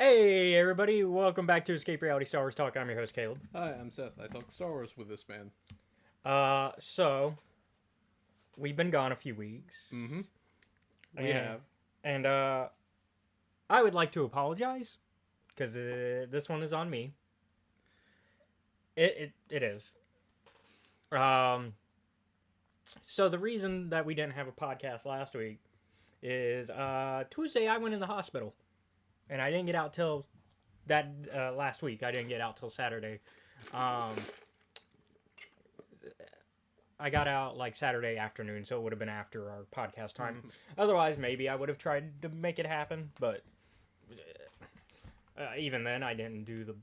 Hey everybody, welcome back to Escape Reality Star Wars Talk. I'm your host Caleb. Hi, I'm Seth. I talk Star Wars with this man. So we've been gone a few weeks. Mm-hmm. We and, have. And I would like to apologize because this one is on me. It is. So the reason that we didn't have a podcast last week is Tuesday I went in the hospital. And I didn't get out till that last week. I didn't get out till Saturday. I got out like Saturday afternoon, so it would have been after our podcast time. Otherwise, maybe I would have tried to make it happen, but even then, I didn't do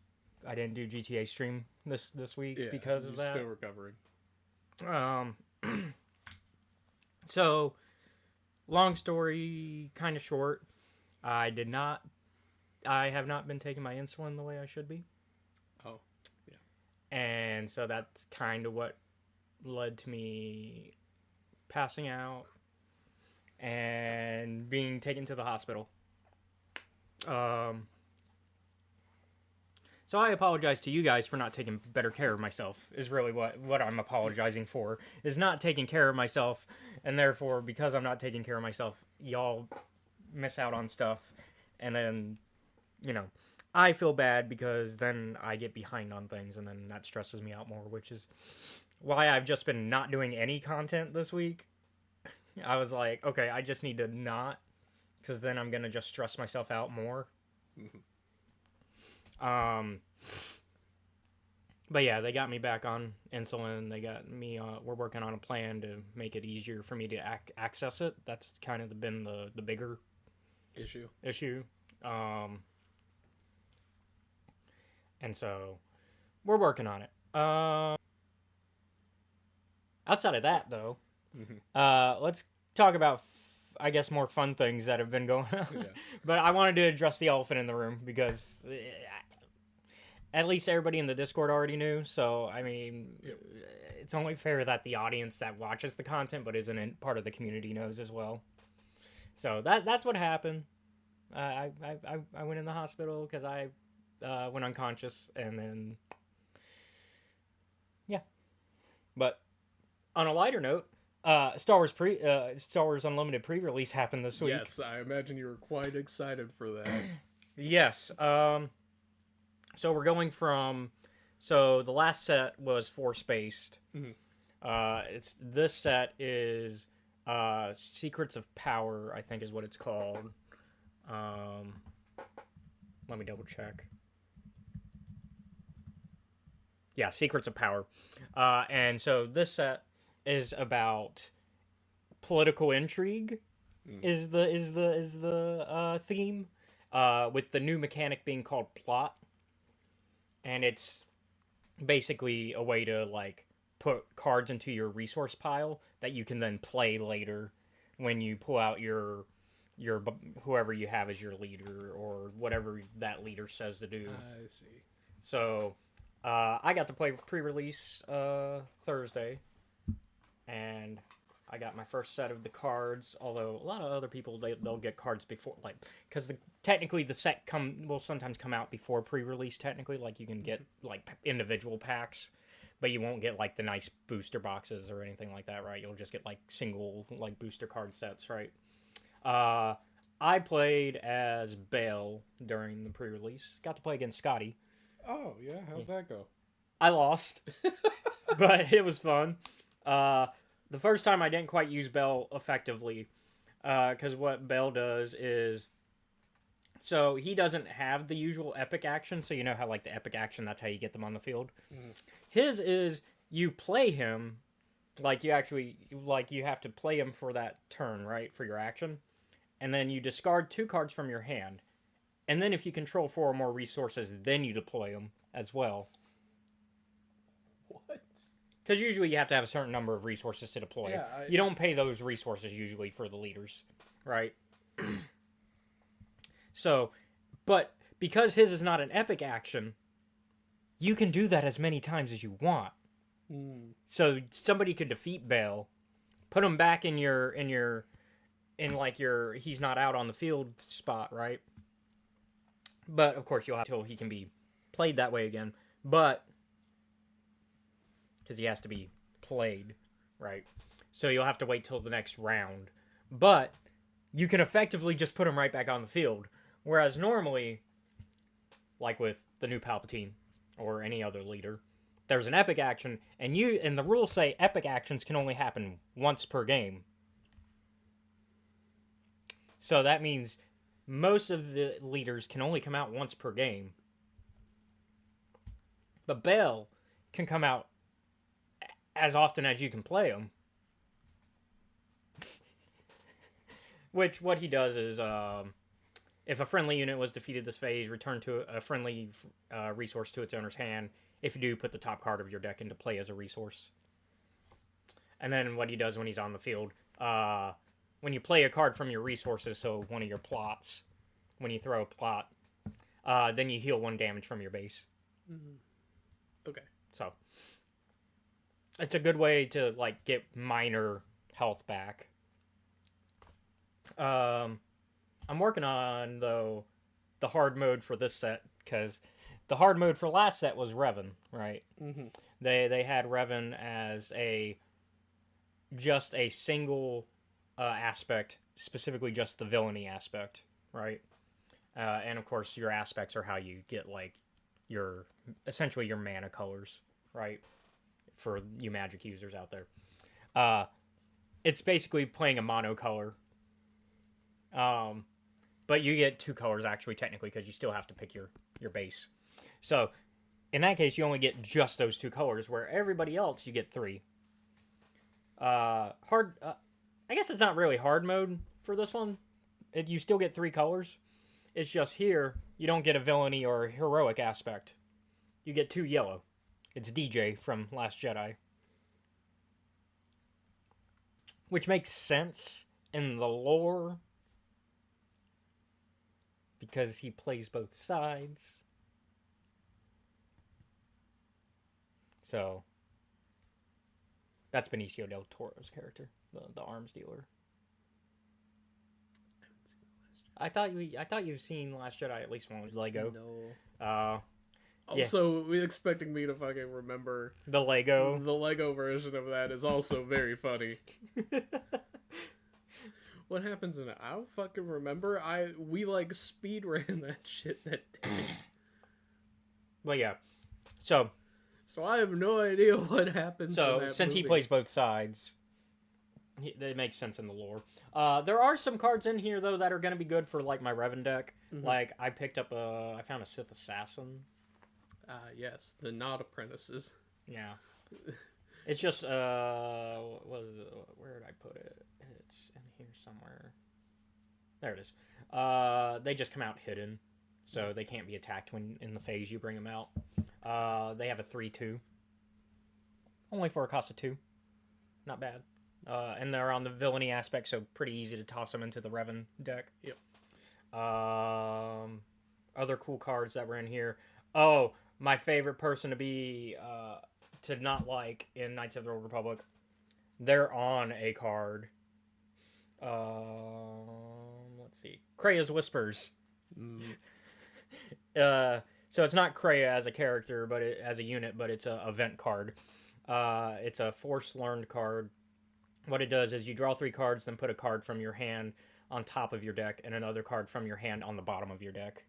GTA stream this week because of that. Still recovering. So long story, kind of short. I have not been taking my insulin the way I should be. Oh, yeah. And so that's kind of what led to me passing out and being taken to the hospital. So I apologize to you guys for not taking better care of myself, is really what I'm apologizing for, is not taking care of myself. And therefore, because I'm not taking care of myself, y'all miss out on stuff. And then, I feel bad because then I get behind on things and then that stresses me out more, which is why I've just been not doing any content this week. I was like, okay, I just need to not, because then I'm going to just stress myself out more. But yeah, they got me back on insulin. They got me, we're working on a plan to make it easier for me to access it. That's kind of been the bigger issue. And so we're working on it. Outside of that, though, let's talk about, I guess, more fun things that have been going on. Yeah. But I wanted to address the elephant in the room because at least everybody in the Discord already knew. So, I mean, it's only fair that the audience that watches the content but isn't part of the community knows as well. So that's what happened. I went in the hospital because I went unconscious, and then yeah. But on a lighter note, Star Wars Unlimited pre-release happened this week. Yes, I imagine you were quite excited for that. Yes. So we're going from. So the last set was Force-based. This set is Secrets of Power, I think is what it's called. Let me double check. Yeah, Secrets of Power. And so this set is about political intrigue. Is the theme, with the new mechanic being called plot. And it's basically a way to put cards into your resource pile that you can then play later when you pull out your whoever you have as your leader or whatever that leader says to do. I see. So I got to play pre-release Thursday, and I got my first set of the cards. Although a lot of other people they'll get cards before, because technically the set will sometimes come out before pre-release. Technically, you can get individual packs, but you won't get the nice booster boxes or anything like that, right? You'll just get single booster card sets, right? I played as Bail during the pre-release. Got to play against Scotty. Oh, yeah? How'd that go? I lost, but it was fun. The first time I didn't quite use Bail effectively, because what Bail does is, so he doesn't have the usual epic action, so you know how the epic action, that's how you get them on the field. His is, you play him, you have to play him for that turn, right, for your action. And then you discard 2 cards from your hand. And then if you control 4 or more resources, then you deploy them as well. What? Because usually you have to have a certain number of resources to deploy. Yeah, you don't pay those resources usually for the leaders, right? So, but because his is not an epic action, you can do that as many times as you want. So somebody could defeat Bail, put him back in your he's not out on the field spot, right? But, of course, you'll have till he can be played that way again. But, because he has to be played, right? So you'll have to wait till the next round. But you can effectively just put him right back on the field. Whereas normally, like with the new Palpatine or any other leader, there's an epic action, and the rules say epic actions can only happen once per game. So that means most of the leaders can only come out once per game. But Bail can come out as often as you can play him. Which, what he does is, if a friendly unit was defeated this phase, return to a friendly resource to its owner's hand. If you do, put the top card of your deck into play as a resource. And then what he does when he's on the field, when you play a card from your resources, so one of your plots, when you throw a plot, then you heal 1 damage from your base. Mm-hmm. Okay. So, it's a good way to, like, get minor health back. I'm working on, though, the hard mode for this set, because the hard mode for last set was Revan, right? Mm-hmm. They had Revan as just a single aspect, specifically just the villainy aspect, right? And of course, your aspects are how you get like essentially your mana colors, right? For you Magic users out there, it's basically playing a monocolor. But you get 2 colors actually technically because you still have to pick your base. So, in that case, you only get just those 2 colors, where everybody else you get 3. I guess it's not really hard mode for this one. You still get 3 colors. It's just here you don't get a villainy or heroic aspect. You get 2 yellow. It's DJ from Last Jedi, which makes sense in the lore because he plays both sides. So, that's Benicio del Toro's character, the arms dealer. I thought you've seen Last Jedi at least once. Lego. No. Also, we expecting me to fucking remember the Lego. The Lego version of that is also very funny. What happens in it? I don't fucking remember. We like speed ran that shit that day. Well, yeah. So I have no idea what happens. So in that since movie. he plays both sides, it makes sense in the lore. There are some cards in here though that are going to be good for like my Revan deck. Mm-hmm. Like I found a Sith Assassin. Yes, the not apprentices. Yeah. It's just where did I put it? It's in here somewhere. There it is. They just come out hidden, so they can't be attacked when in the phase you bring them out. They have a 3/2. Only for a cost of 2. Not bad. And they're on the villainy aspect, so pretty easy to toss them into the Revan deck. Yep. Other cool cards that were in here. Oh, my favorite person to not like in Knights of the Old Republic. They're on a card. Let's see. Krea's Whispers. So it's not Kreia as a character, but as a unit, but it's a event card. It's a Force Learned card. What it does is you draw 3 cards, then put a card from your hand on top of your deck, and another card from your hand on the bottom of your deck.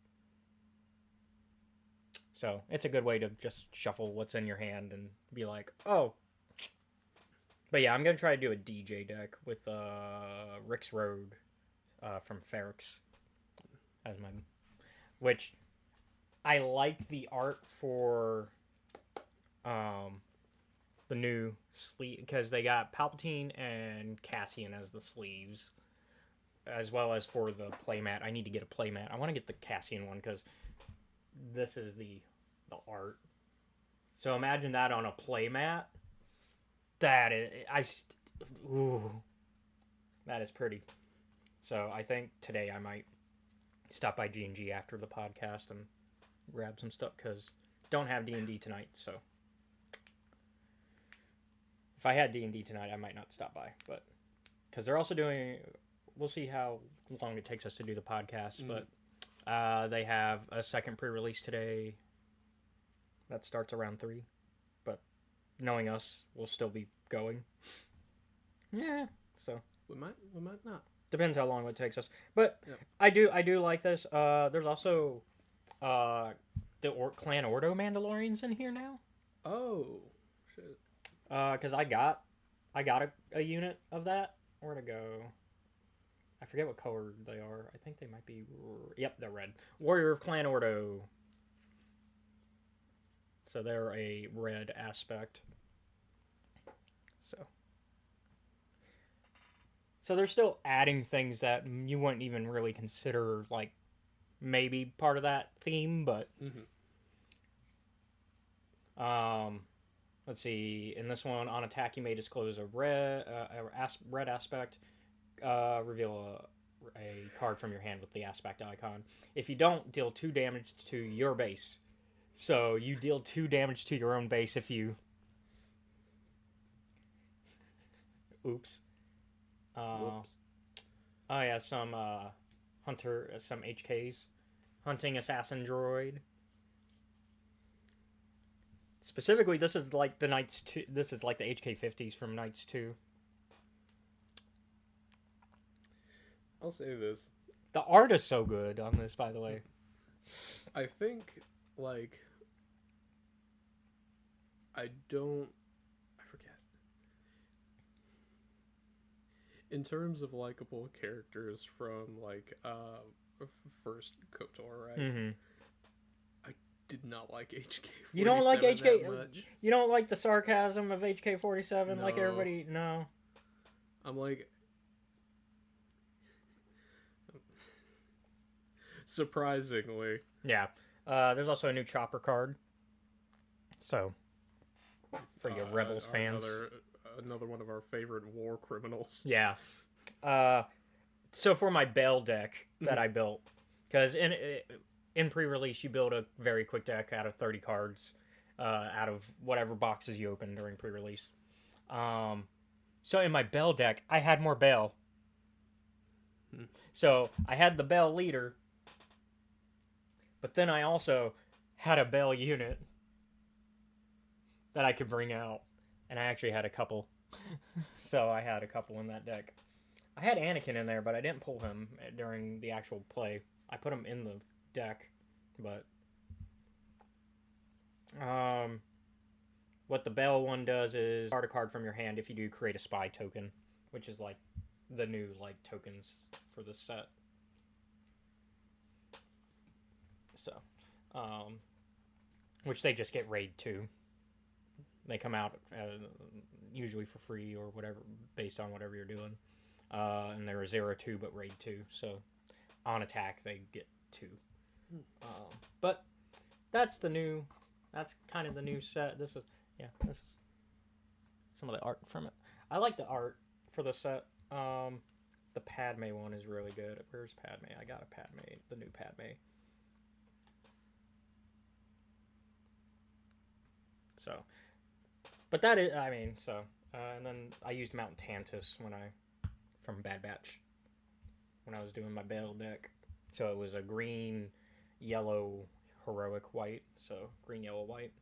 So it's a good way to just shuffle what's in your hand and be like, oh. But yeah, I'm going to try to do a DJ deck with Rick's Road from Ferrix as my... Which, I like the art for the new sleeve, because they got Palpatine and Cassian as the sleeves, as well as for the playmat. I need to get a playmat. I want to get the Cassian one, because this is the art. So imagine that on a playmat. That is... Ooh. That is pretty. So I think today I might stop by G&G after the podcast and grab some stuff, because don't have D&D tonight, so if I had D&D tonight I might not stop by, but because they're also doing, we'll see how long it takes us to do the podcast, but They have a second pre-release today. That starts around 3. But knowing us, we'll still be going. Yeah, so We might not. depends how long it takes us. But Yeah. I do like this. There's also the Clan Ordo Mandalorians in here now. Oh, shit. Because I got a unit of that. Where'd it go? I forget what color they are. I think they might be. Yep, they're red. Warrior of Clan Ordo. So they're a red aspect. So they're still adding things that you wouldn't even really consider like maybe part of that theme, but let's see. In this one, on attack, you may disclose a red aspect. Reveal a card from your hand with the aspect icon. If you don't, deal 2 damage to your base. So you deal 2 damage to your own base if you. Oops. Whoops. Oh yeah, some hunter, some HKs, hunting assassin droid. Specifically, this is like the Knights 2. This is like the HK50s from Knights 2. I'll say this. The art is so good on this, by the way. I think, like, I forget. In terms of likable characters from, like, first KOTOR, right? Mm-hmm. I did not like HK47 You don't like HK? that much. You don't like the sarcasm of HK47 like No. everybody? No. I'm like... Surprisingly. Yeah. There's also a new Chopper card. So, for your Rebels fans. Another one of our favorite war criminals. Yeah. So for my Bale deck that I built, because in pre-release you build a very quick deck out of 30 cards, out of whatever boxes you open during pre-release. So in my Bale deck, I had more Bale. So I had the Bale leader, but then I also had a Bale unit that I could bring out. And I actually had a couple. So I had a couple in that deck. I had Anakin in there, but I didn't pull him during the actual play. I put him in the deck, but... what the Bale one does is start a card from your hand if you do create a spy token, which is like the new like tokens for this set. So, which they just get raid 2. They come out usually for free or whatever, based on whatever you're doing. And they're a 0-2 but raid 2. So on attack they get 2. But that's kind of the new set. This is some of the art from it. I like the art for the set. The Padme one is really good. Where's Padme? I got a Padme, the new Padme. So, but that is, I mean, so, and then I used Mount Tantus from Bad Batch, when I was doing my Bale deck. So it was a green, yellow, heroic white, so green, yellow, white.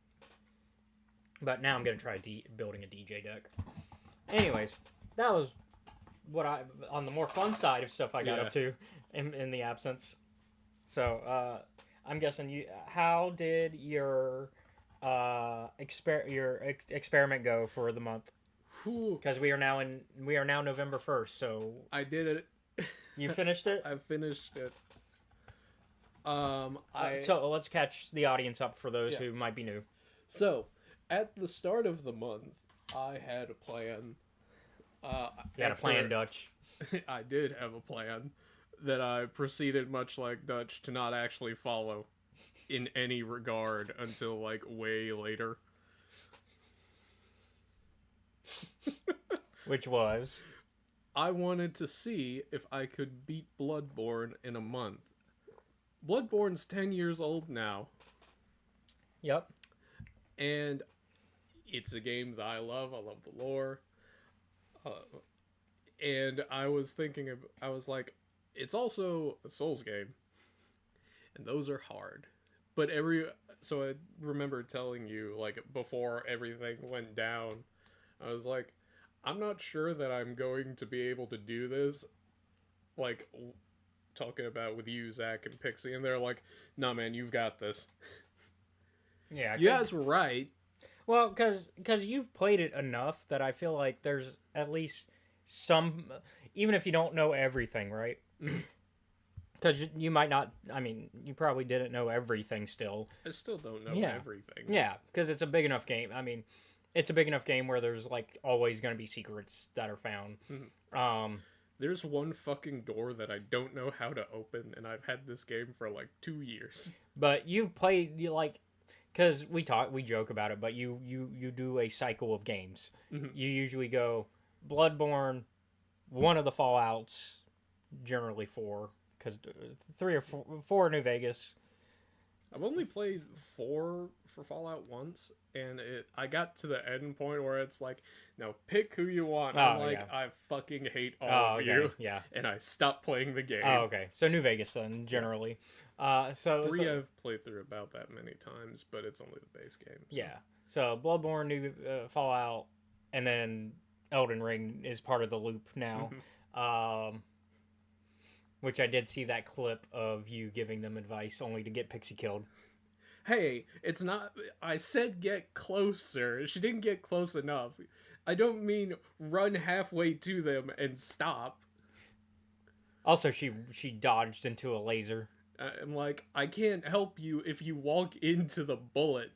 But now I'm going to try building a DJ deck. Anyways, that was what on the more fun side of stuff I got up to in the absence. So, I'm guessing how did your experiment go for the month? Because we are now November 1st, so I did it. You finished it? I finished it. So let's catch the audience up for those who might be new. So, at the start of the month, I had a plan. You had a plan, Dutch. I did have a plan that I proceeded, much like Dutch, to not actually follow in any regard until, like, way later. Which was? I wanted to see if I could beat Bloodborne in a month. Bloodborne's 10 years old now. Yep. And it's a game that I love. I love the lore. And I was thinking I was like, it's also a Souls game. and those are hard. But so I remember telling you, like, before everything went down, I was like, I'm not sure that I'm going to be able to do this, like, talking about with you, Zach, and Pixie, and they're like, nah, man, you've got this. Yeah, You guys were right. well, because you've played it enough that I feel like there's at least some, even if you don't know everything, right? Because you might not. I mean, you probably didn't know everything still. I still don't know Yeah. everything. Yeah, because it's a big enough game. I mean, it's a big enough game where there's like always going to be secrets that are found. There's one fucking door that I don't know how to open, and I've had this game for like 2 years. But you've played like, because we joke about it, but you do a cycle of games. You usually go Bloodborne, one of the Fallouts, generally 4, because 3 or 4 New Vegas. I've only played 4 for Fallout once, and I got to the end point where it's like, now pick who you want. I'm like, yeah. I fucking hate all of you. Yeah. And I stopped playing the game. Oh, okay. So New Vegas then, generally. So 3 I've played through about that many times, but it's only the base game. So. Yeah. So Bloodborne, New Fallout, and then Elden Ring is part of the loop now. Which I did see that clip of you giving them advice only to get Pixie killed. Hey, it's not... I said get closer. She didn't get close enough. I don't mean run halfway to them and stop. Also, she dodged into a laser. I'm like, I can't help you if you walk into the bullet.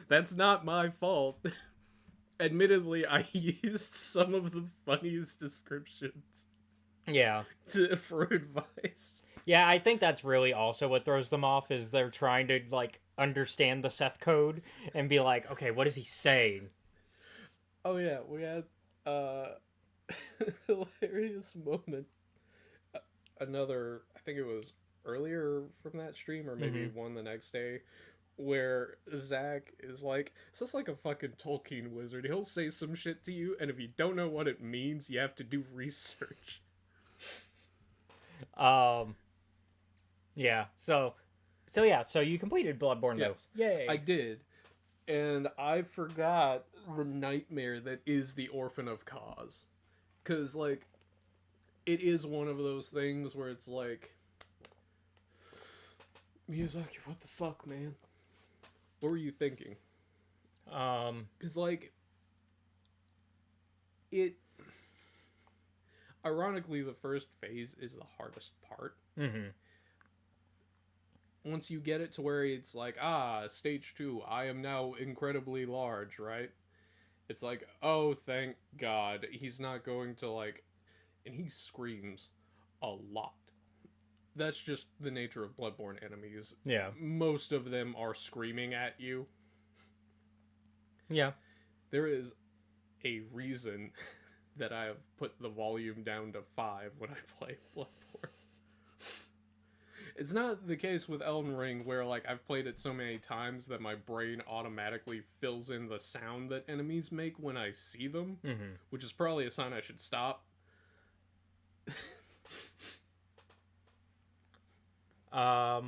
That's not my fault. Admittedly, I used some of the funniest descriptions. Yeah. For advice. Yeah, I think that's really also what throws them off is they're trying to like understand the Seth code and be like, okay, what is he saying? Oh yeah, we had hilarious moment. Another, I think it was earlier from that stream or maybe one the next day, where Zach is like, it's just like a fucking Tolkien wizard. He'll say some shit to you, and if you don't know what it means, you have to do research. Yeah. So you completed Bloodborne though. Yes, Yay. I did. And I forgot the nightmare that is the Orphan of Cause. Cause like it is one of those things where it's like, Miyazaki, what the fuck, man? What were you thinking? Cause like it ironically, the first phase is the hardest part. Once you get it to where it's like, stage 2, I am now incredibly large, right? It's like, oh, thank God, he's not going to, like... And he screams a lot. That's just the nature of Bloodborne enemies. Yeah. Most of them are screaming at you. Yeah. There is a reason that I have put the volume down to 5 when I play Bloodborne. It's not the case with Elden Ring where, like, I've played it so many times that my brain automatically fills in the sound that enemies make when I see them, which is probably a sign I should stop. I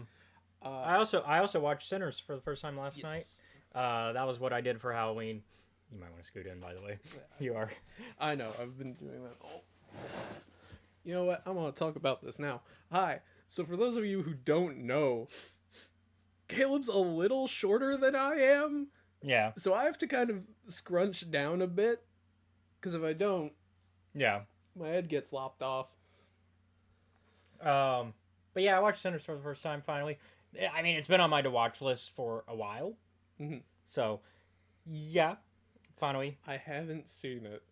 also watched Sinners for the first time last night. That was what I did for Halloween. You might want to scoot in, by the way. You are. I know, I've been doing that all. You know what? I want to talk about this now. Hi. So for those of you who don't know, Caleb's a little shorter than I am. Yeah. So I have to kind of scrunch down a bit. Because if I don't, my head gets lopped off. But yeah, I watched Sinners for the first time finally. I mean, it's been on my to-watch list for a while. So, yeah, finally. I haven't seen it.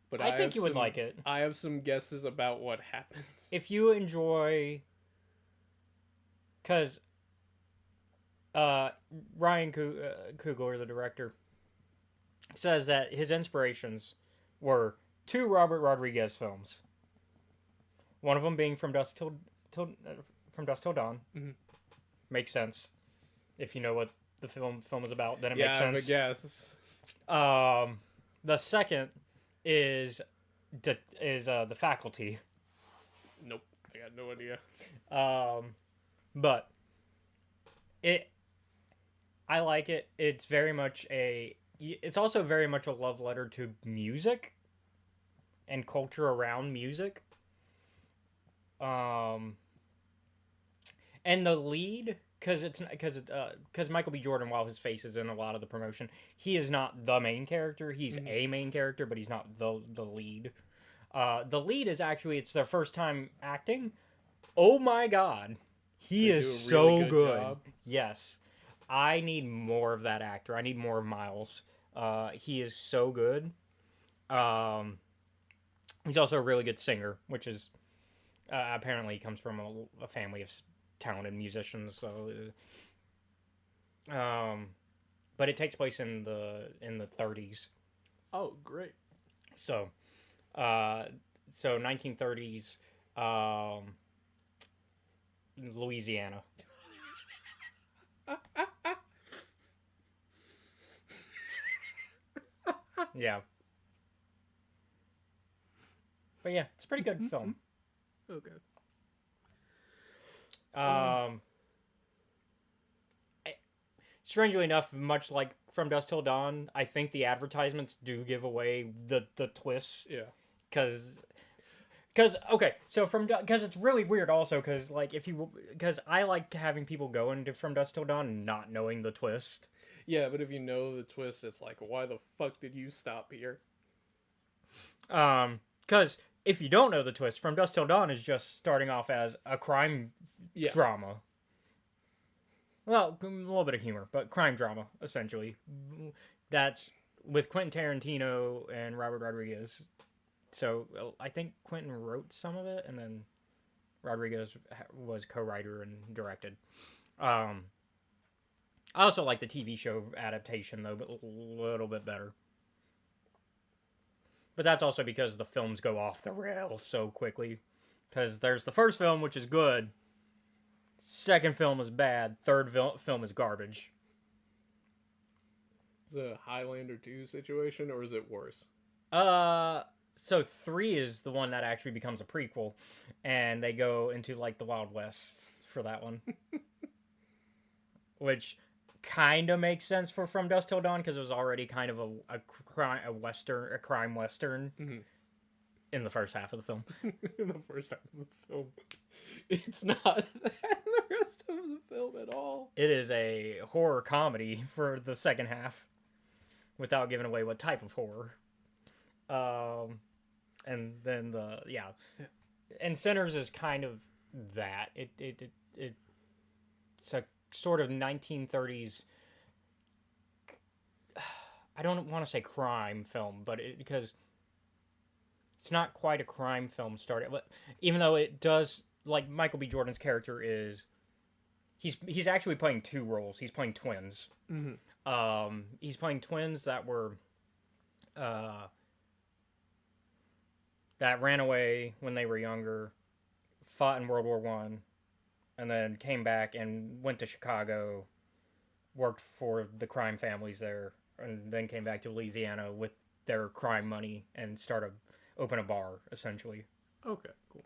But I think you would like it. I have some guesses about what happens. If you enjoy... Because Ryan Coogler, the director, says that his inspirations were 2 Robert Rodriguez films. One of them being From Dusk Till Dawn. Makes sense. If you know what the film is about, then it makes sense. Yeah, I guess. The second is The Faculty. Nope. I got no idea. But I like it. It's very much it's also very much a love letter to music and culture around music. And the lead, because Michael B. Jordan, while his face is in a lot of the promotion, he is not the main character. He's a main character, but he's not the lead. The lead is actually, it's their first time acting. Oh my god, he is so good. Job. Yes, I need more of that actor. I need more of Miles. He is so good. He's also a really good singer, which is apparently he comes from a family of talented musicians. So, but it takes place in the 30s. Oh, great. So 1930s, Louisiana. Yeah. But yeah, it's a pretty good film. Okay. Strangely enough, much like From Dusk Till Dawn, I think the advertisements do give away the twist. Yeah. Because okay, so because it's really weird also because I like having people go into From Dusk Till Dawn not knowing the twist. Yeah, but if you know the twist, it's like, why the fuck did you stop here? Because if you don't know the twist, From Dusk Till Dawn is just starting off as a crime drama. Well, a little bit of humor, but crime drama, essentially. That's with Quentin Tarantino and Robert Rodriguez. So I think Quentin wrote some of it, and then Rodriguez was co-writer and directed. I also like the TV show adaptation, though, but a little bit better. But that's also because the films go off the rails so quickly. Because there's the first film, which is good. Second film is bad. Third film is garbage. Is it a Highlander 2 situation, or is it worse? So 3 is the one that actually becomes a prequel. And they go into, like, the Wild West for that one. Which kind of makes sense for From Dusk Till Dawn, because it was already kind of a crime western in the first half of the film. In the first half of the film. It's not that in the rest of the film at all. It is a horror comedy for the second half, without giving away what type of horror. And then and Sinners is kind of that. It's a sort of 1930s. I don't want to say crime film, but because it's not quite a crime film started, even though it does. Like Michael B. Jordan's character is, he's actually playing two roles. He's playing twins. Mm-hmm. He's playing twins that were, that ran away when they were younger, fought in World War I, and then came back and went to Chicago, worked for the crime families there, and then came back to Louisiana with their crime money and open a bar, essentially. Okay, cool.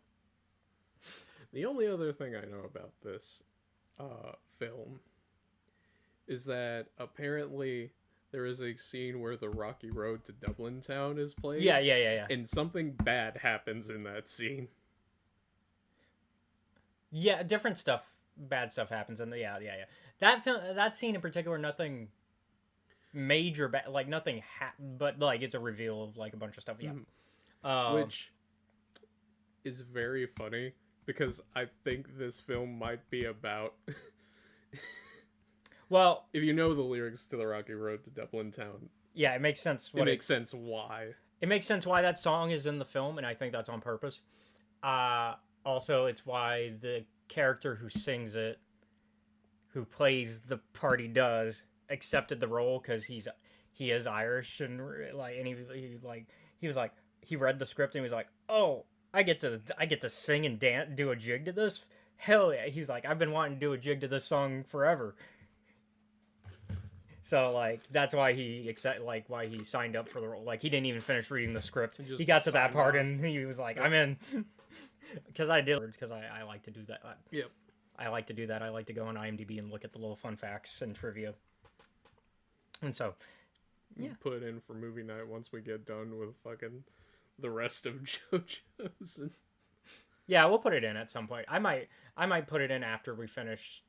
The only other thing I know about this film is that apparently there is a scene where the Rocky Road to Dublin Town is played. Yeah. And something bad happens in that scene. Yeah, different stuff, bad stuff happens, and that scene in particular, nothing major, like nothing, but like it's a reveal of like a bunch of stuff. Yeah, which is very funny. Because I think this film might be about... Well... If you know the lyrics to the Rocky Road to Dublin Town... Yeah, it makes sense. It makes sense why. It makes sense why that song is in the film, and I think that's on purpose. Also, it's why the character who sings it, who plays the part he does, accepted the role, because he is Irish, and he read the script and he was like, oh... I get to sing and dance, do a jig to this. Hell yeah! He's like, I've been wanting to do a jig to this song forever. So like that's why he signed up for the role. Like he didn't even finish reading the script. He got to that part and he was like, I'm in. Because I did, because I like to do that. Yep. I like to do that. I like to go on IMDb and look at the little fun facts and trivia. And so, yeah. Put in for movie night once we get done with fucking the rest of JoJo's. Yeah, we'll put it in at some point. I might put it in after we finish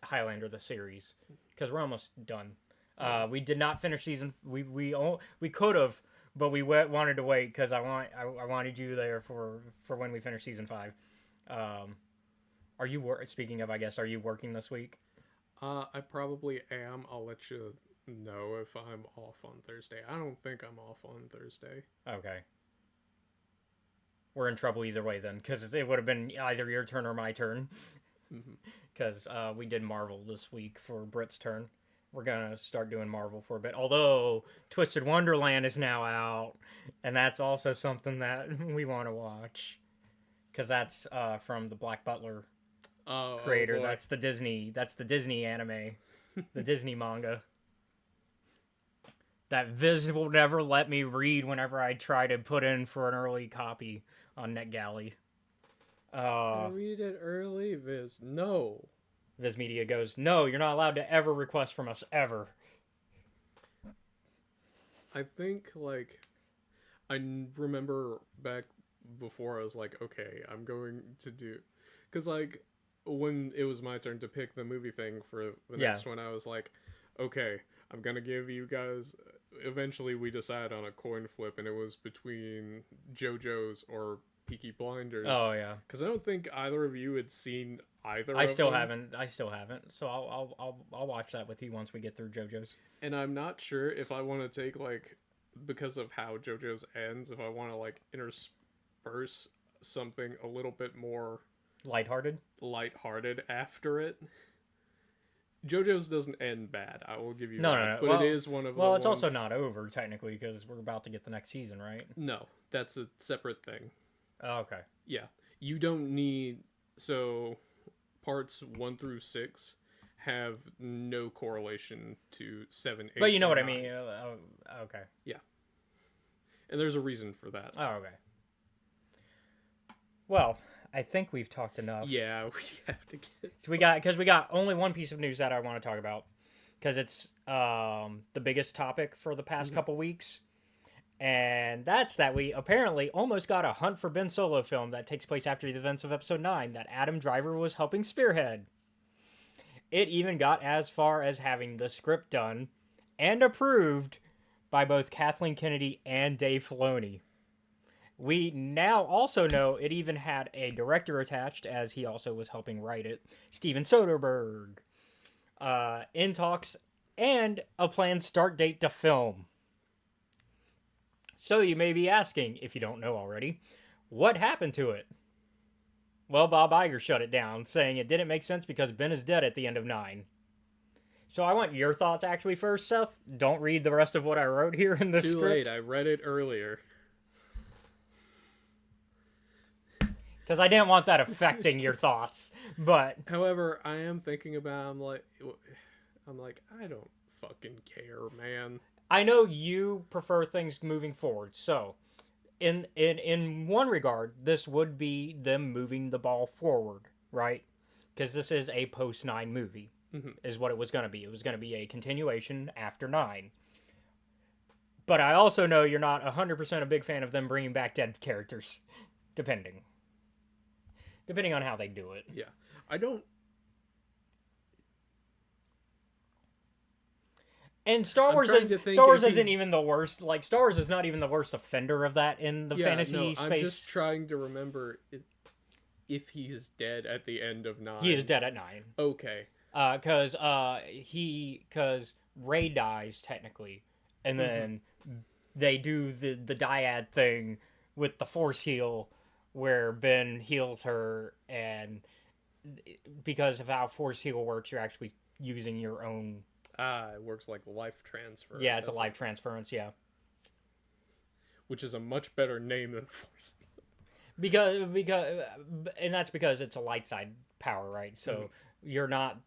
Highlander the series, because we're almost done. We did not finish season. We could have, but we wanted to wait because I wanted you there for when we finish season 5. Are you speaking of? I guess, are you working this week? I probably am. I'll let you know if I'm off on Thursday. I don't think I'm off on Thursday. Okay. We're in trouble either way then, because it would have been either your turn or my turn. Because we did Marvel this week for Britt's turn. We're going to start doing Marvel for a bit. Although, Twisted Wonderland is now out. And that's also something that we want to watch. Because that's from the Black Butler creator. Oh, That's the Disney anime. The Disney manga. That Viz will never let me read whenever I try to put in for an early copy on NetGalley. I read it early, Viz. No. Viz Media goes, no, you're not allowed to ever request from us, ever. I think, like, I remember back before I was like, okay, I'm going to do... Because, like, when it was my turn to pick the movie thing for the next one, I was like, okay, I'm going to give you guys... Eventually, we decided on a coin flip, and it was between JoJo's or Peaky Blinders. Oh, yeah. Because I don't think either of you had seen either I of still them. haven't. So I'll watch that with you once we get through JoJo's. And I'm not sure if I want to take, like, because of how JoJo's ends, if I want to, like, intersperse something a little bit more... Lighthearted after it. JoJo's doesn't end bad. I will give you no, that. No. But well, it is one of the Well, it's ones... also not over, technically, because we're about to get the next season, right? No, that's a separate thing. Oh, okay. Yeah. You don't need... So, parts 1 through 6 have no correlation to 7, 8, But you know what 9. I mean. Okay. Yeah. And there's a reason for that. Oh, okay. Well... I think we've talked enough. Yeah, we have to get... So we got only one piece of news that I want to talk about, because it's the biggest topic for the past couple weeks, and that's that we apparently almost got a Hunt for Ben Solo film that takes place after the events of Episode 9 that Adam Driver was helping spearhead. It even got as far as having the script done and approved by both Kathleen Kennedy and Dave Filoni. We now also know it even had a director attached, as he also was helping write it, Steven Soderbergh, in talks, and a planned start date to film. So you may be asking, if you don't know already, what happened to it? Well, Bob Iger shut it down, saying it didn't make sense because Ben is dead at the end of 9. So I want your thoughts actually first, Seth. Don't read the rest of what I wrote here in the script. Too late, I read it earlier. Because I didn't want that affecting your thoughts, but... However, I am thinking about, I'm like, I don't fucking care, man. I know you prefer things moving forward, so... In one regard, this would be them moving the ball forward, right? Because this is a post-9 movie, is what it was going to be. It was going to be a continuation after 9. But I also know you're not 100% a big fan of them bringing back dead characters, depending on how they do it. Yeah. I don't... And Star Wars isn't even the worst. Like, Star Wars is not even the worst offender of that in the fantasy space. I'm just trying to remember if he is dead at the end of 9. He is dead at 9. Okay. Because Rey dies, technically. And then they do the dyad thing with the Force heal, where Ben heals her, and because of how Force heal works, you're actually using your own... it works like life transfer. Yeah, it's a life transference, yeah. Which is a much better name than Force heal. Because and that's because it's a light side power, right? So you're not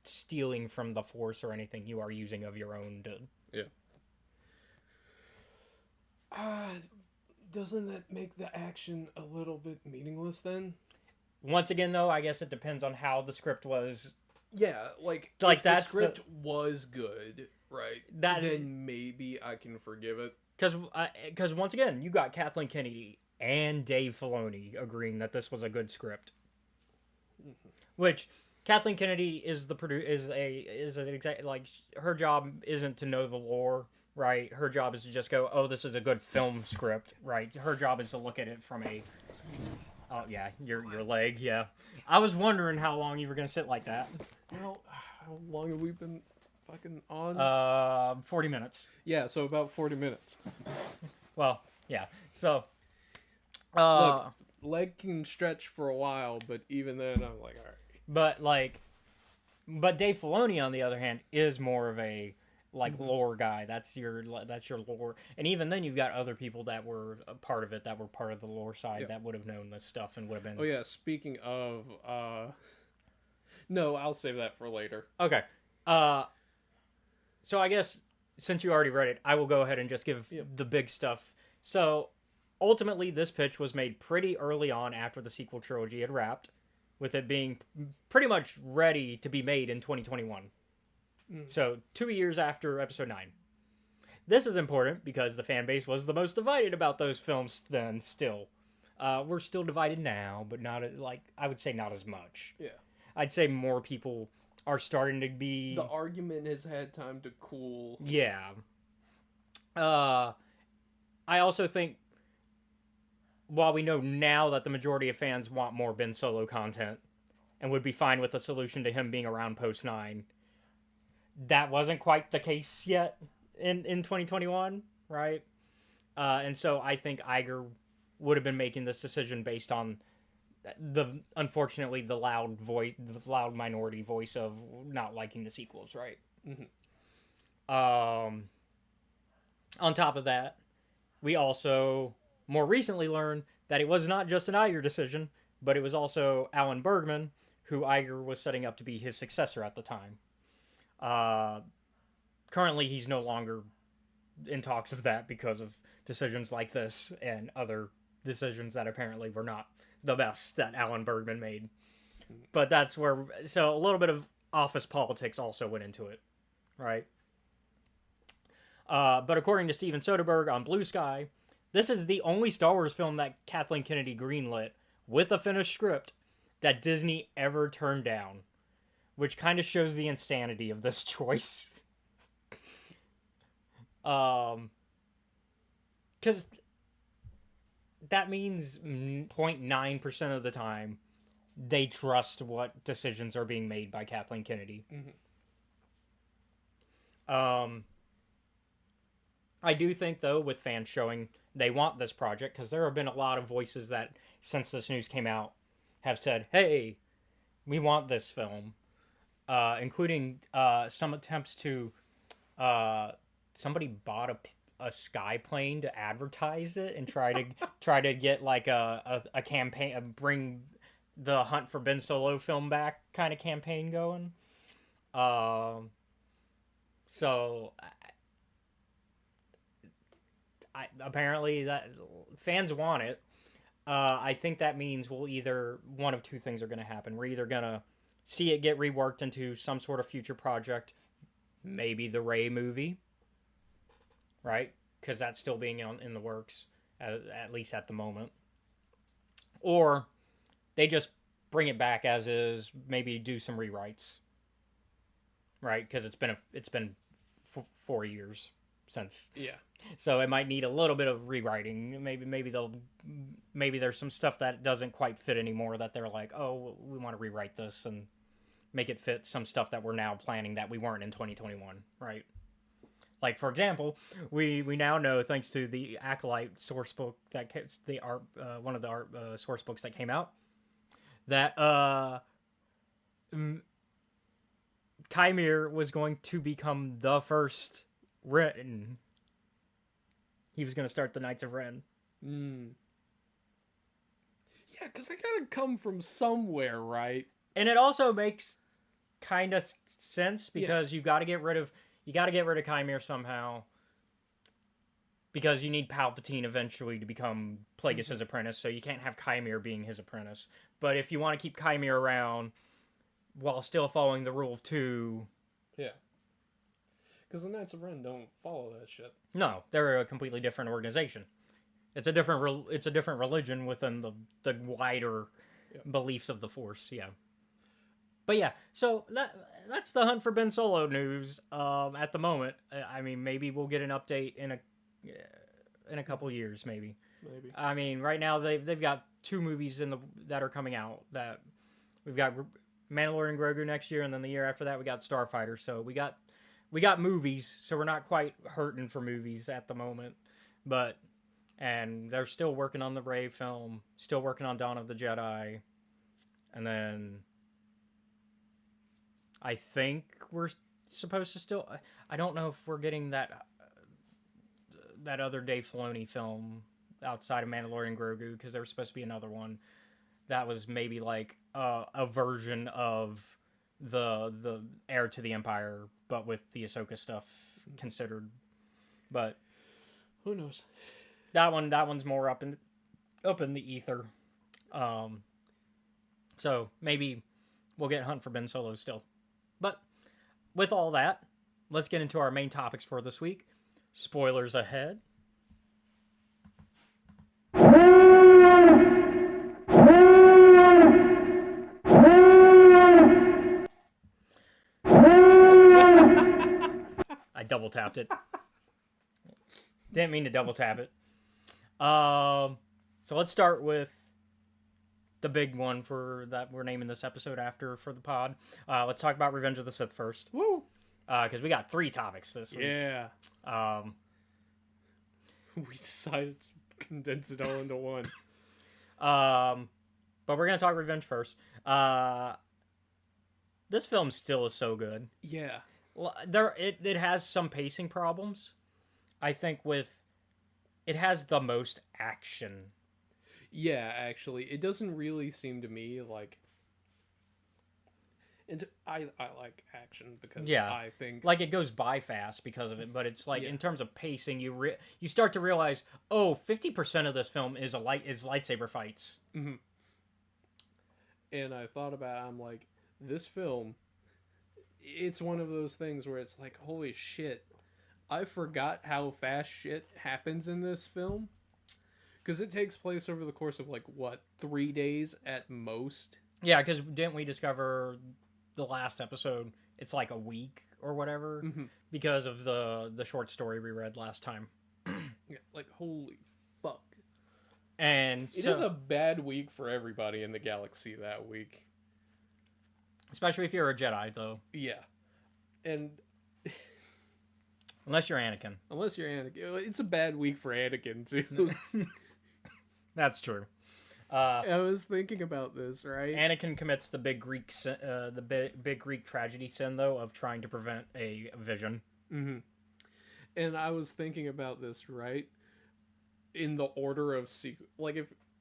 stealing from the Force or anything. You are using of your own. Yeah. doesn't that make the action a little bit meaningless then? Once again, though, I guess it depends on how the script was. Yeah, like if the that's script was good, right? Then maybe I can forgive it. Because once again, you got Kathleen Kennedy and Dave Filoni agreeing that this was a good script. Which Kathleen Kennedy is an exact, like, her job isn't to know the lore, right? Her job is to just go, oh, this is a good film script, right? Her job is to look at it from a... Excuse me. Oh, yeah, your leg, yeah. I was wondering how long you were going to sit like that. Well, how long have we been fucking on? 40 minutes. Yeah, so about 40 minutes. Well, yeah. So, look, leg can stretch for a while, but even then, I'm like, all right. But Dave Filoni, on the other hand, is more of a lore guy. That's your lore. And even then, you've got other people that were a part of it, that were part of the lore side, that would have known this stuff and would have been. Oh yeah, speaking of, no, I'll save that for later. Okay. So I guess since you already read it, I will go ahead and just give the big stuff. So ultimately, this pitch was made pretty early on after the sequel trilogy had wrapped, with it being pretty much ready to be made in 2021. So 2 years after Episode 9. This is important because the fan base was the most divided about those films then still. We're still divided now, but not I would say not as much. Yeah. I'd say more people are starting to be... The argument has had time to cool. Yeah. I also think, while we know now that the majority of fans want more Ben Solo content and would be fine with the solution to him being around post-9, that wasn't quite the case yet in 2021, right? And so I think Iger would have been making this decision based on unfortunately the loud minority voice of not liking the sequels, right? On top of that, we also more recently learned that it was not just an Iger decision, but it was also Alan Bergman, who Iger was setting up to be his successor at the time. Currently, he's no longer in talks of that because of decisions like this and other decisions that apparently were not the best that Alan Bergman made. But that's where... So a little bit of office politics also went into it, right? But according to Steven Soderbergh on Blue Sky, this is the only Star Wars film that Kathleen Kennedy greenlit with a finished script that Disney ever turned down, which kind of shows the insanity of this choice. Because that means 0.9% of the time they trust what decisions are being made by Kathleen Kennedy. I do think, though, with fans showing they want this project, because there have been a lot of voices that, since this news came out, have said, hey, we want this film. Including some attempts to... somebody bought a sky plane to advertise it and try to get like a campaign, bring the Hunt for Ben Solo film back kind of campaign going. So apparently that fans want it. I think that means one of two things are going to happen. We're either going to see it get reworked into some sort of future project, maybe the Rey movie, right? Because that's still being in the works, at least at the moment. Or they just bring it back as is, maybe do some rewrites, right? Because it's been 4 years since. Yeah. So it might need a little bit of rewriting. Maybe there's some stuff that doesn't quite fit anymore that they're like, oh, we want to rewrite this and make it fit some stuff that we're now planning that we weren't in 2021, right? Like, for example, we now know, thanks to the Acolyte source book that one of the art source books that came out, that Chimere was going to become the first Ren. He was going to start the Knights of Ren. Yeah, because they gotta come from somewhere, right? And it also makes kind of sense because you got to get rid of Chimere somehow. because you need Palpatine eventually to become Plagueis' apprentice, so you can't have Chimera being his apprentice. But if you want to keep Chimera around while still following the rule of two, Yeah. Because the Knights of Ren don't follow that shit. no, they're a completely different organization. It's a different religion within the wider beliefs of the Force. Yeah. But yeah, so that's the Hunt for Ben Solo news at the moment. I mean, maybe we'll get an update in a couple years, maybe. Maybe. I mean, right now they've got 2 movies that are coming out. That we've got Mandalorian Grogu next year, and then the year after that we got Starfighter. So we got movies. So we're not quite hurting for movies at the moment, and they're still working on the Rey film, still working on Dawn of the Jedi, and then I think we're supposed to still. I don't know if we're getting that other Dave Filoni film outside of Mandalorian Grogu, because there was supposed to be another one that was maybe like a version of the Heir to the Empire, but with the Ahsoka stuff considered. But who knows? That one's more up in the ether. So maybe we'll get Hunt for Ben Solo still. But with all that, let's get into our main topics for this week. Spoilers ahead. I double tapped it. Didn't mean to double tap it. So let's start with the big one for that we're naming this episode after for the pod. Let's talk about Revenge of the Sith first. Woo! Because we got 3 topics this week. Yeah. We decided to condense it all into one. But we're gonna talk Revenge first. This film still is so good. Yeah. It has some pacing problems. I think it has the most action. Yeah, actually, it doesn't really seem to me like. And I like action because I think like it goes by fast because of it, but it's like in terms of pacing, you start to realize 50% of this film is lightsaber fights. Mm-hmm. And I thought about it, I'm like, this film, it's one of those things where it's like, holy shit, I forgot how fast shit happens in this film. Because it takes place over the course of, 3 days at most? Yeah, because didn't we discover the last episode, it's like a week or whatever? Mm-hmm. Because of the short story we read last time. Yeah, holy fuck. And it is a bad week for everybody in the galaxy that week. Especially if you're a Jedi, though. Yeah. And... Unless you're Anakin. It's a bad week for Anakin, too. That's true. I was thinking about this, right? Anakin commits the big Greek sin, big Greek tragedy sin, though, of trying to prevent a vision. Mm-hmm. And I was thinking about this, right? In the order of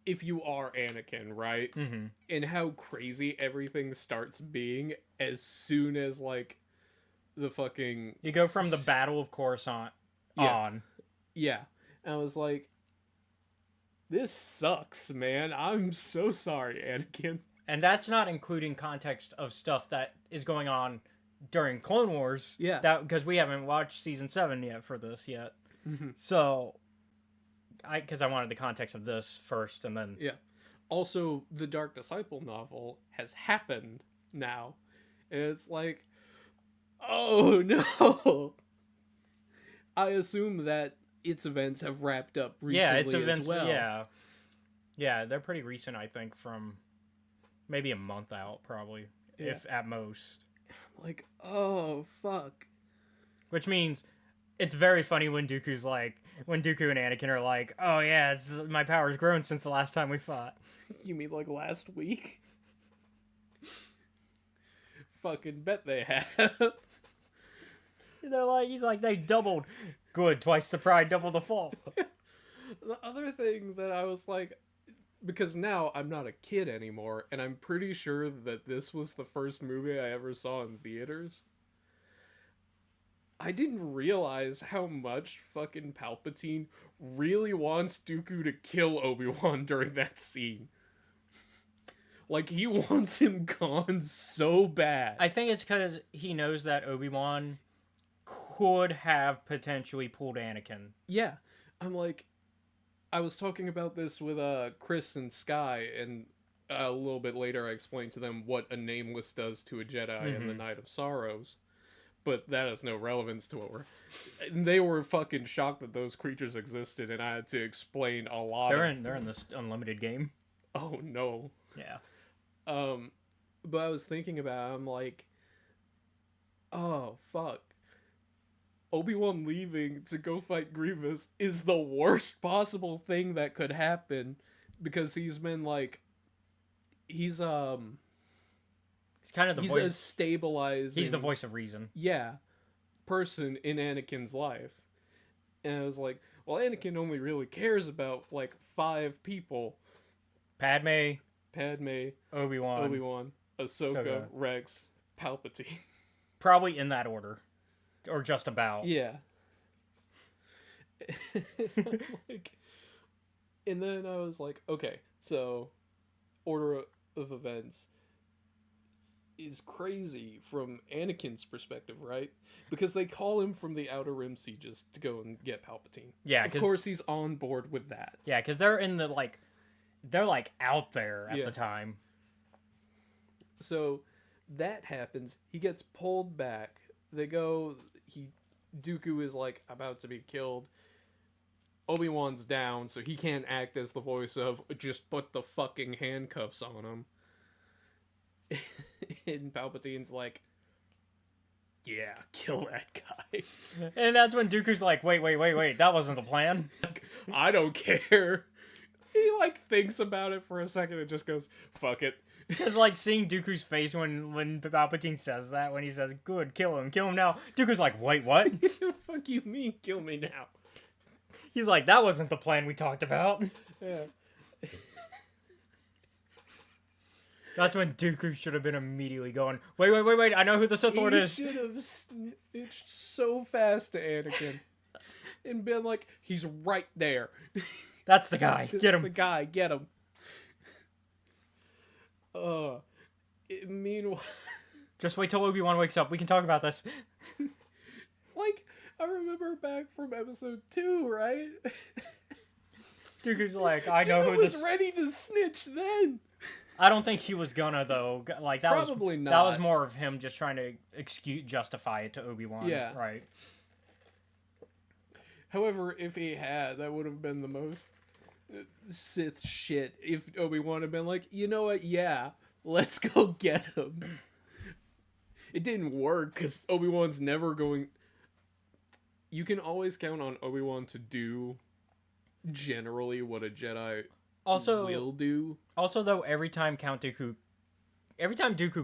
if you are Anakin, right? Mm-hmm. And how crazy everything starts being as soon as the fucking... You go from the Battle of Coruscant on. Yeah. And I was like, this sucks, man. I'm so sorry, Anakin. And that's not including context of stuff that is going on during Clone Wars. Yeah. Because we haven't watched Season 7 yet for this yet. Mm-hmm. So, because I wanted the context of this first, and then... Yeah. Also, the Dark Disciple novel has happened now. And it's like... Oh, no! I assume that its events have wrapped up recently as well. Yeah, they're pretty recent, I think, from maybe a month out, probably, if at most. Oh, fuck. Which means it's very funny when Dooku and Anakin are like, oh yeah, my power's grown since the last time we fought. You mean last week? Fucking bet they have. He's like, they doubled. Good, twice the pride, double the fall. The other thing that I was like, because now I'm not a kid anymore, and I'm pretty sure that this was the first movie I ever saw in theaters. I didn't realize how much fucking Palpatine really wants Dooku to kill Obi-Wan during that scene. Like, he wants him gone so bad. I think it's because he knows that Obi-Wan could have potentially pulled Anakin. Yeah. I'm like, I was talking about this with Chris and Sky, and a little bit later I explained to them what a nameless does to a Jedi in the Night of Sorrows. But that has no relevance to what we're... They were fucking shocked that those creatures existed, and I had to explain a lot. They're in this unlimited game. Oh, no. Yeah. But I was thinking about it, I'm like, oh, fuck. Obi-Wan leaving to go fight Grievous is the worst possible thing that could happen, because he's been, like... He's kind of the he's voice. a stabilizing... He's the voice of reason. Yeah. Person in Anakin's life. And I was like, well, Anakin only really cares about, like, 5 people. Padme, Obi-Wan, Ahsoka, Rex, Palpatine. Probably in that order. Or just about. Yeah. Like, and then I was like, okay, so order of events is crazy from Anakin's perspective, right? Because they call him from the Outer Rim sieges to go and get Palpatine. Yeah, of course he's on board with that. Yeah, because they're in the, like, they're, like, out there at the time. So that happens. He gets pulled back. They go... Dooku is, like, about to be killed. Obi-Wan's down, so he can't act as the voice of, just put the fucking handcuffs on him. And Palpatine's like, yeah, kill that guy. And that's when Dooku's like, wait, that wasn't the plan. I don't care. He, like, thinks about it for a second and just goes, fuck it. Because, like, seeing Dooku's face when Palpatine says that, when he says, good, kill him now. Dooku's like, wait, what? Fuck you mean, kill me now. He's like, that wasn't the plan we talked about. Yeah. That's when Dooku should have been immediately going, wait, I know who the Sith Lord is. He should have snitched so fast to Anakin. And been like, he's right there. That's the guy. That's Get him. the guy. Get him. Meanwhile... Just wait till Obi-Wan wakes up. We can talk about this. Like, I remember back from episode 2, right? Dooku's like, I know Dooku who was ready to snitch then. I don't think he was gonna, though. Like, that Probably not. That was more of him just trying to justify it to Obi-Wan. Yeah. Right. However, if he had, that would have been the most Sith shit. If Obi-Wan had been like, you know what, yeah, let's go get him. It didn't work, because Obi-Wan's never going... You can always count on Obi-Wan to do generally what a Jedi will do. Also, though, every time Dooku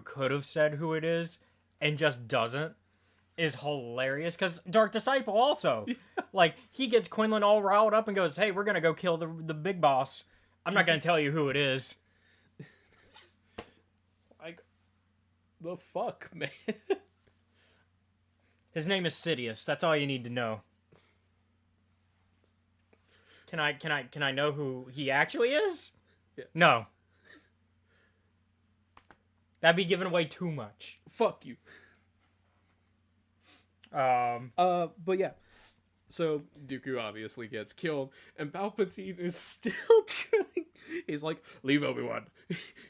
could have said who it is and just doesn't is hilarious, because Dark Disciple also. Yeah. Like, he gets Quinlan all riled up and goes, hey, we're gonna go kill the big boss. I'm not gonna tell you who it is. Like, the fuck, man? His name is Sidious. That's all you need to know. Can I know who he actually is? Yeah. No. That'd be giving away too much. Fuck you. But yeah. So Dooku obviously gets killed, and Palpatine is still trying. He's like, leave Obi-Wan.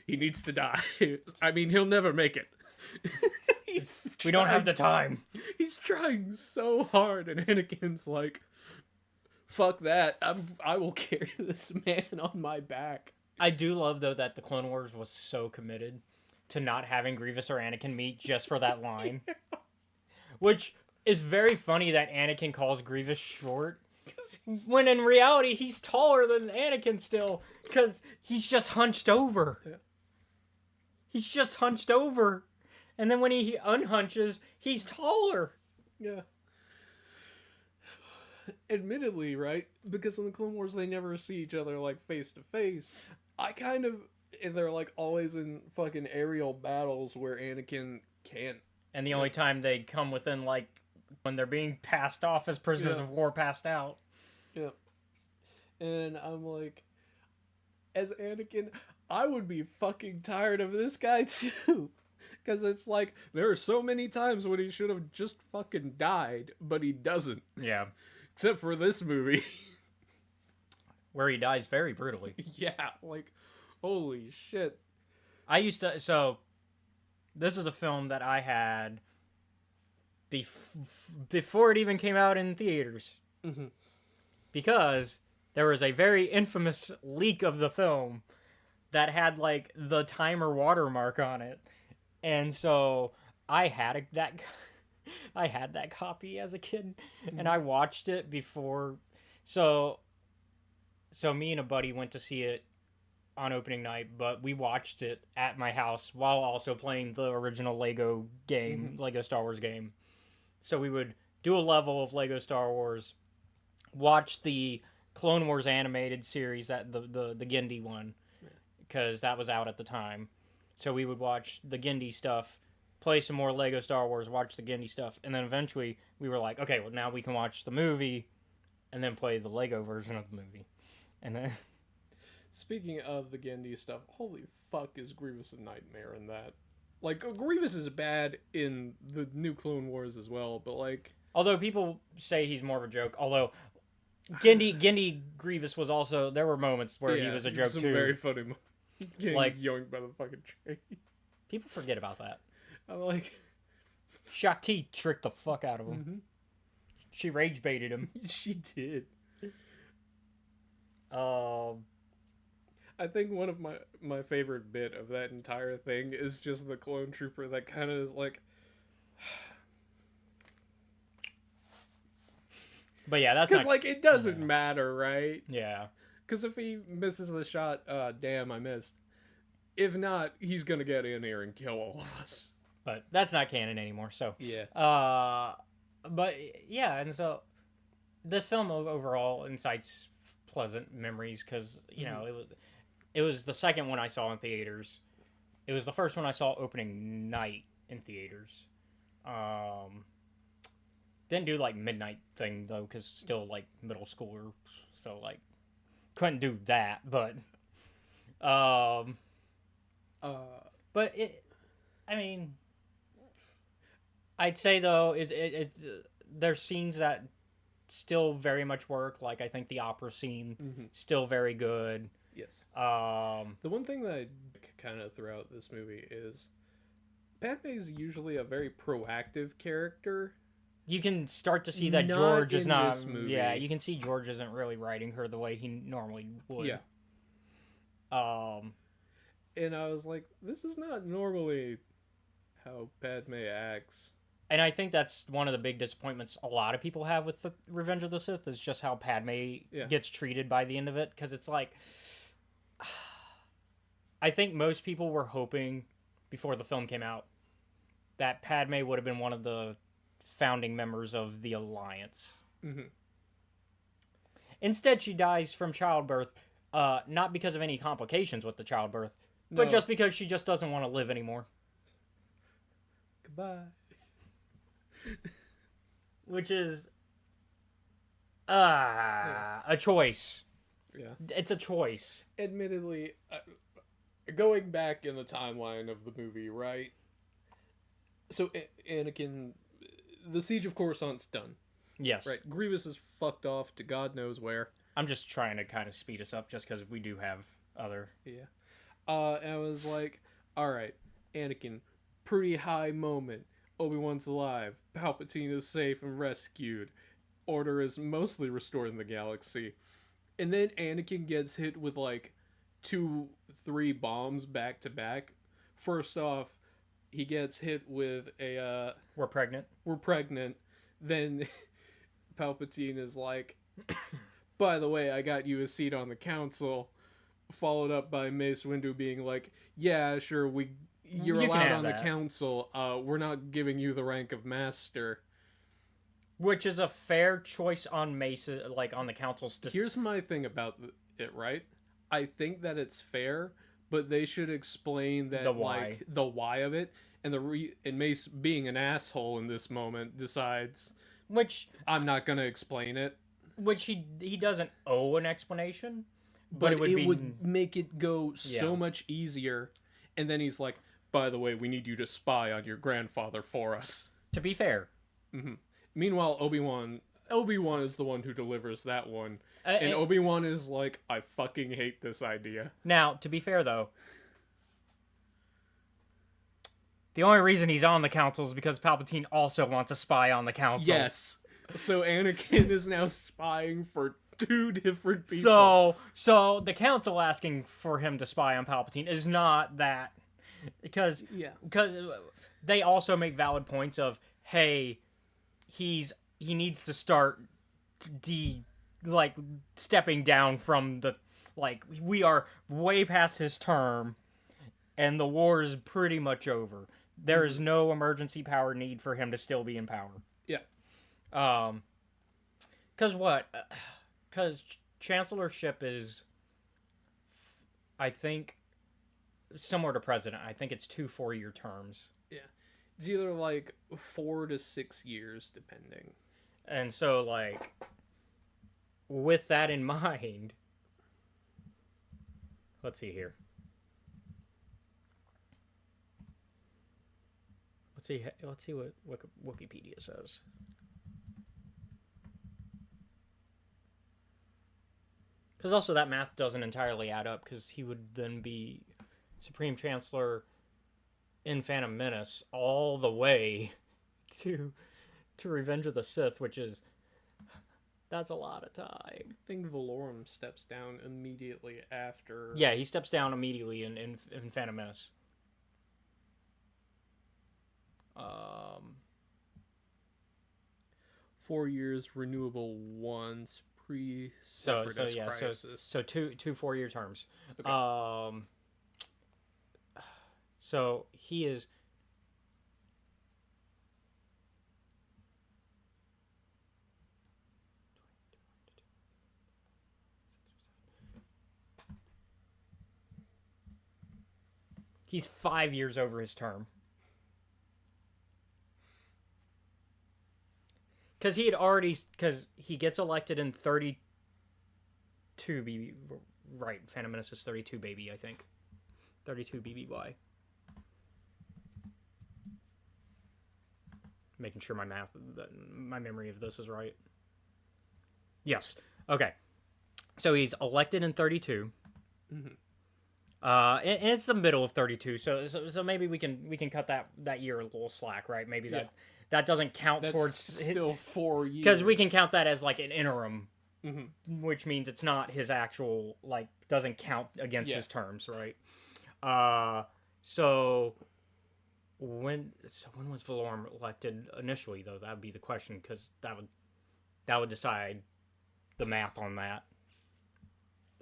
He needs to die. I mean, he'll never make it. We don't have the time. He's trying so hard, and Anakin's like, fuck that. I will carry this man on my back. I do love, though, that the Clone Wars was so committed to not having Grievous or Anakin meet just for that line. Yeah. Which is very funny that Anakin calls Grievous short. When in reality, he's taller than Anakin still. Because he's just hunched over. Yeah. He's just hunched over. And then when he unhunches, he's taller. Yeah. Admittedly, right? Because in the Clone Wars, they never see each other, like, face to face. And they're, like, always in fucking aerial battles where Anakin can't. And the only time they come within, like, when they're being passed off as prisoners Yeah. of war passed out. Yeah. And I'm like, as Anakin, I would be fucking tired of this guy too. Because it's like, there are so many times when he should have just fucking died, but he doesn't. Yeah. Except for this movie. Where he dies very brutally. Yeah, like, holy shit. So, this is a film that I had before it even came out in theaters. Mm-hmm. Because there was a very infamous leak of the film that had, like, the timer watermark on it. And so, I had that copy as a kid, and I watched it before. So me and a buddy went to see it on opening night, but we watched it at my house while also playing the original Lego game, Lego Star Wars game. So we would do a level of Lego Star Wars, watch the Clone Wars animated series, that the Gindi one, because that was out at the time. So we would watch the Gindi stuff, play some more Lego Star Wars, watch the Gindi stuff, and then eventually we were like, okay, well now we can watch the movie, and then play the Lego version of the movie. And then, Speaking of the Gandhi stuff, holy fuck is Grievous a nightmare in that. Like, Grievous is bad in the new Clone Wars as well, but like... although people say he's more of a joke, although Gindi Grievous was also, there were moments where he was a joke some too. Very funny getting Like- yoinked by the fucking train. People forget about that. I'm like... Shakti tricked the fuck out of him. She rage baited him. She did. Um, I think one of my favorite bit of that entire thing is just the clone trooper that kind of is like... but yeah, that's Because, not... like, it doesn't matter, right? yeah. Because if he misses the shot, damn, I missed. If not, he's gonna get in here and kill all of us. But that's not canon anymore, so... Yeah. But yeah, and so this film overall incites pleasant memories because, you know, it was the second one I saw in theaters. It was the first one I saw opening night in theaters. Didn't do like midnight thing though, because still like middle schooler, so like couldn't do that. But but it, I mean, I'd say though it there's scenes that still very much work. Like I think the opera scene still very good. Yes. The one thing that I kind of throughout this movie is Padme is usually a very proactive character. You can start to see that Not George is in not. this movie. Yeah, you can see George isn't really writing her the way he normally would. Yeah. And I was like, this is not normally how Padme acts. And I think that's one of the big disappointments a lot of people have with the Revenge of the Sith is just how Padme gets treated by the end of it. Because it's like, I think most people were hoping before the film came out that Padme would have been one of the founding members of the Alliance. Mm-hmm. Instead, she dies from childbirth, not because of any complications with the childbirth, but No. just because she just doesn't want to live anymore. Goodbye. Which is a choice. Yeah. It's a choice. Admittedly, going back in the timeline of the movie, right? So Anakin, the Siege of Coruscant's done, Yes. right? Grievous is fucked off to God knows where. I'm just trying to kind of speed us up just because we do have other... Yeah. And I was like, all right, Anakin, pretty high moment. Obi-Wan's alive. Palpatine is safe and rescued. Order is mostly restored in the galaxy. And then Anakin gets hit with like 2-3 bombs back to back. First off, he gets hit with a We're pregnant. we're pregnant. Then Palpatine is like, by the way, I got you a seat on the council. Followed up by Mace Windu being like, yeah, sure, you're You can allowed have on the that. council. We're not giving you the rank of master. Which is a fair choice on Mesa, like on the council's... Here's my thing about it, right? I think that it's fair, but they should explain that, The why. like, the why of it. and and Mace, being an asshole in this moment, decides which I'm not gonna explain it. he doesn't owe an explanation, But it would be would make it go so Yeah. much easier. And then he's like, by the way, we need you to spy on your grandfather for us. to be fair. Meanwhile, Obi-Wan is the one who delivers that one. And and- Obi-Wan is like, I fucking hate this idea. Now, to be fair though, the only reason he's on the council is because Palpatine also wants to spy on the council. Yes. So Anakin is now spying for 2 different people. So the council asking for him to spy on Palpatine is not that, because they also make valid points of, hey, he needs to start stepping down from the, we are way past his term and the war is pretty much over. There is no emergency power need for him to still be in power. Yeah. Because chancellorship is, I think, similar to president. I think it's 2 4-year terms. Yeah. It's either like 4 to 6 years, depending. And so, with that in mind, let's see here. Let's see what Wikipedia says. Because also that math doesn't entirely add up, because he would then be Supreme Chancellor in Phantom Menace all the way to Revenge of the Sith, that's a lot of time. I think Valorum steps down immediately after. Yeah, he steps down immediately in Phantom Menace. 4 years, renewable once, pre-Separatist crisis. So 2 4-year terms. Okay. So he is. He's 5 years over his term. Because he gets elected in 32 BB, right? Phantom Menace is 32 baby, I think. 32 BBY. Making sure my memory of this is right. Yes. Okay. So he's elected in 32. Mm-hmm. And it's the middle of 32, so maybe we can cut that year a little slack, right? Maybe that doesn't count towards still 4 years, because we can count that as an interim, which means it's not his actual doesn't count against his terms, right? So when was Valorum elected initially, though? That would be the question, because that would decide the math on that.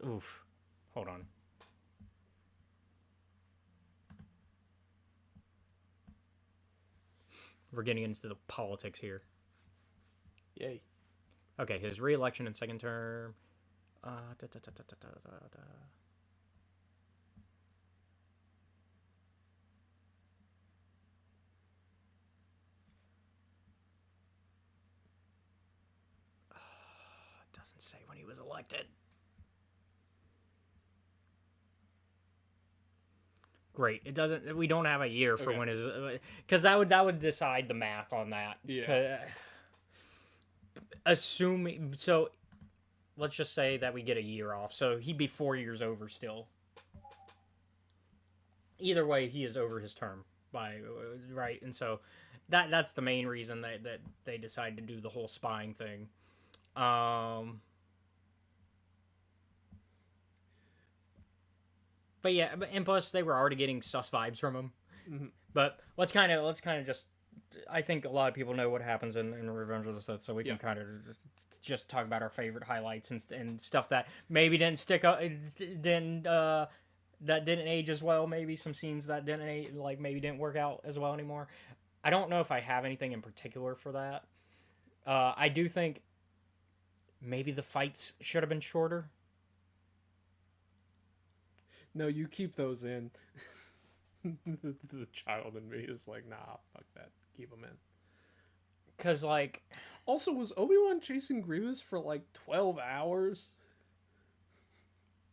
Oof, hold on. We're getting into the politics here. Yay. Okay, his re-election and second term. Doesn't say when he was elected. Great. It doesn't. We don't have a year for when his, because that would decide the math on that. Yeah. Assuming so, let's just say that we get a year off. So he'd be 4 years over still. Either way, he is over his term right, and so that's the main reason that they decide to do the whole spying thing. But yeah, and plus they were already getting sus vibes from him. Mm-hmm. But let's kind of just. I think a lot of people know what happens in Revenge of the Sith, so we can kind of just talk about our favorite highlights and stuff that maybe didn't stick up, that didn't age as well. Maybe some scenes that maybe didn't work out as well anymore. I don't know if I have anything in particular for that. I do think maybe the fights should have been shorter. No, you keep those in. The child in me is like, nah, fuck that. Keep him in. Because, like... Also, was Obi-Wan chasing Grievous for, like, 12 hours?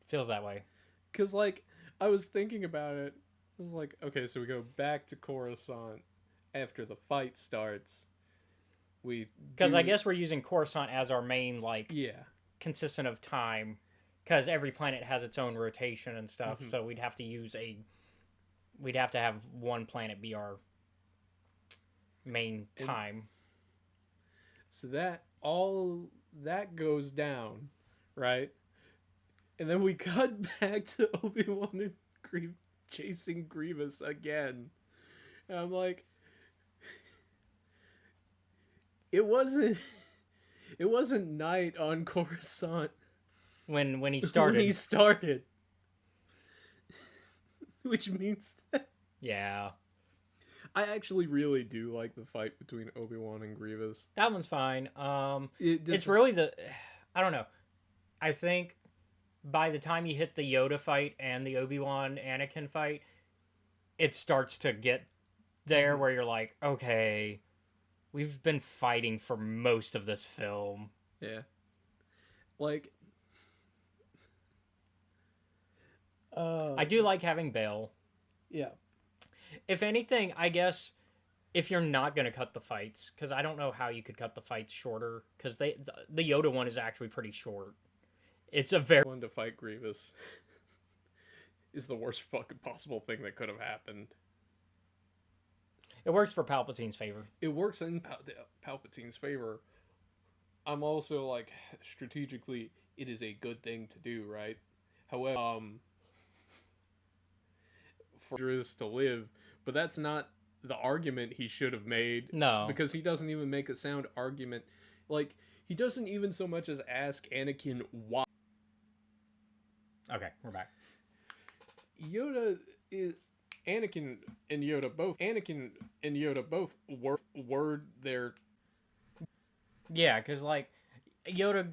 Feels that way. Because, like, I was thinking about it. I was like, okay, so we go back to Coruscant after the fight starts. Because I guess we're using Coruscant as our main, like, yeah, consistent of time. Because every planet has its own rotation and stuff, mm-hmm. so we'd have to have one planet be our main time. So all that goes down, right? And then we cut back to Obi-Wan and chasing Grievous again. And I'm like, it wasn't night on Coruscant When he started. When he started. Which means that... Yeah. I actually really do like the fight between Obi-Wan and Grievous. That one's fine. It's really I don't know. I think by the time you hit the Yoda fight and the Obi-Wan Anakin fight, it starts to get there where you're like, okay, we've been fighting for most of this film. Yeah. Like... I do like having Bail. Yeah. If anything, I guess if you're not going to cut the fights, because I don't know how you could cut the fights shorter, because the Yoda one is actually pretty short. It's a very... One to fight Grievous is the worst fucking possible thing that could have happened. It works for Palpatine's favor. It works in Palpatine's favor. I'm also like, strategically, it is a good thing to do, right? However, for dangerous to live, but that's not the argument he should have made. No. Because he doesn't even make a sound argument. Like, he doesn't even so much as ask Anakin why. Okay, we're back. Anakin and Yoda both were their... Yeah, because, like, Yoda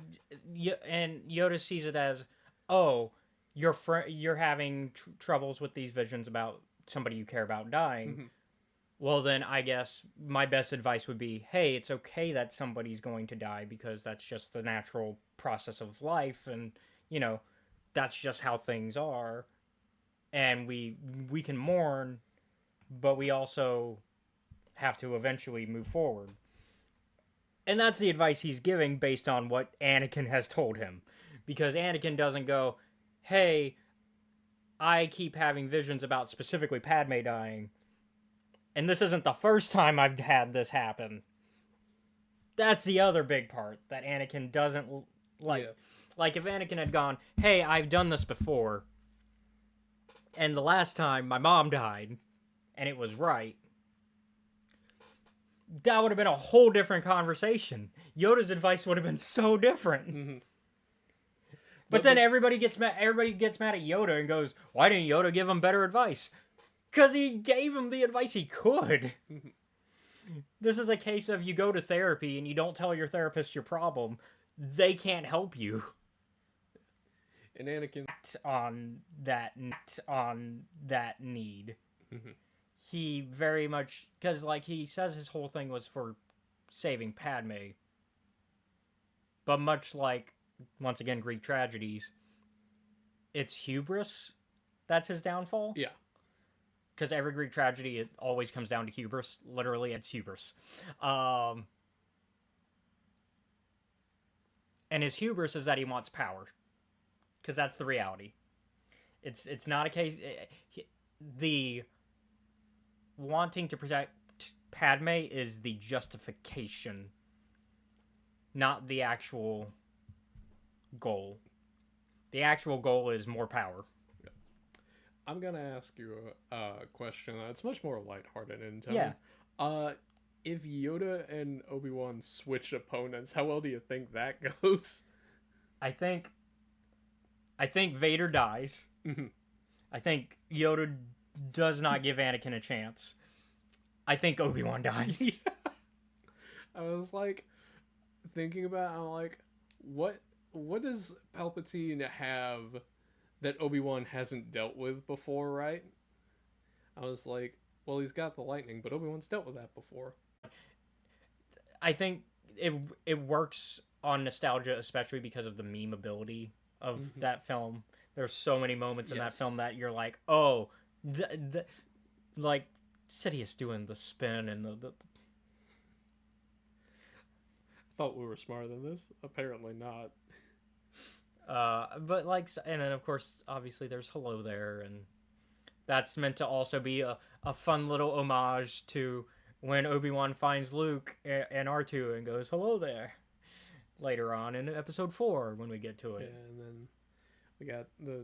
sees it as, oh, you're having troubles with these visions about somebody you care about dying. Mm-hmm. Well, then I guess my best advice would be, hey, it's okay that somebody's going to die because that's just the natural process of life, and, you know, that's just how things are. And we can mourn, but we also have to eventually move forward. And that's the advice he's giving based on what Anakin has told him. Because Anakin doesn't go, hey, I keep having visions about specifically Padme dying, and this isn't the first time I've had this happen. That's the other big part that Anakin doesn't like. Yeah. Like, if Anakin had gone, hey, I've done this before, and the last time my mom died, and it was right, that would have been a whole different conversation. Yoda's advice would have been so different. Mm-hmm. But then everybody gets mad at Yoda and goes, why didn't Yoda give him better advice? Because he gave him the advice he could. This is a case of you go to therapy and you don't tell your therapist your problem. They can't help you. And Anakin... on that need. Mm-hmm. He very much... Because, like, he says his whole thing was for saving Padme. But much like... Once again, Greek tragedies. It's hubris. That's his downfall. Yeah. Because every Greek tragedy, it always comes down to hubris. Literally, it's hubris. And his hubris is that he wants power. Because that's the reality. It's not a case... The wanting to protect Padme is the justification. Not the actual... goal. The actual goal is more power. I'm gonna ask you a question that's much more lighthearted in tone. Yeah. If Yoda and Obi-Wan switch opponents, how well do you think that goes? I think Vader dies. Mm-hmm. I think Yoda does not give Anakin a chance. I think Obi-Wan dies. I was like thinking about, I'm like, what does Palpatine have that Obi-Wan hasn't dealt with before, right? I was like, well, he's got the lightning, but Obi-Wan's dealt with that before. I think it works on nostalgia, especially because of the meme ability of that film. There's so many moments in that film that you're like, oh, like Sidious doing the spin and the I thought we were smarter than this. Apparently not. but like, and then of course, obviously, there's hello there, and that's meant to also be a fun little homage to when Obi-Wan finds Luke and R2 and goes hello there later on in episode 4 when we get to it. Yeah, and then we got the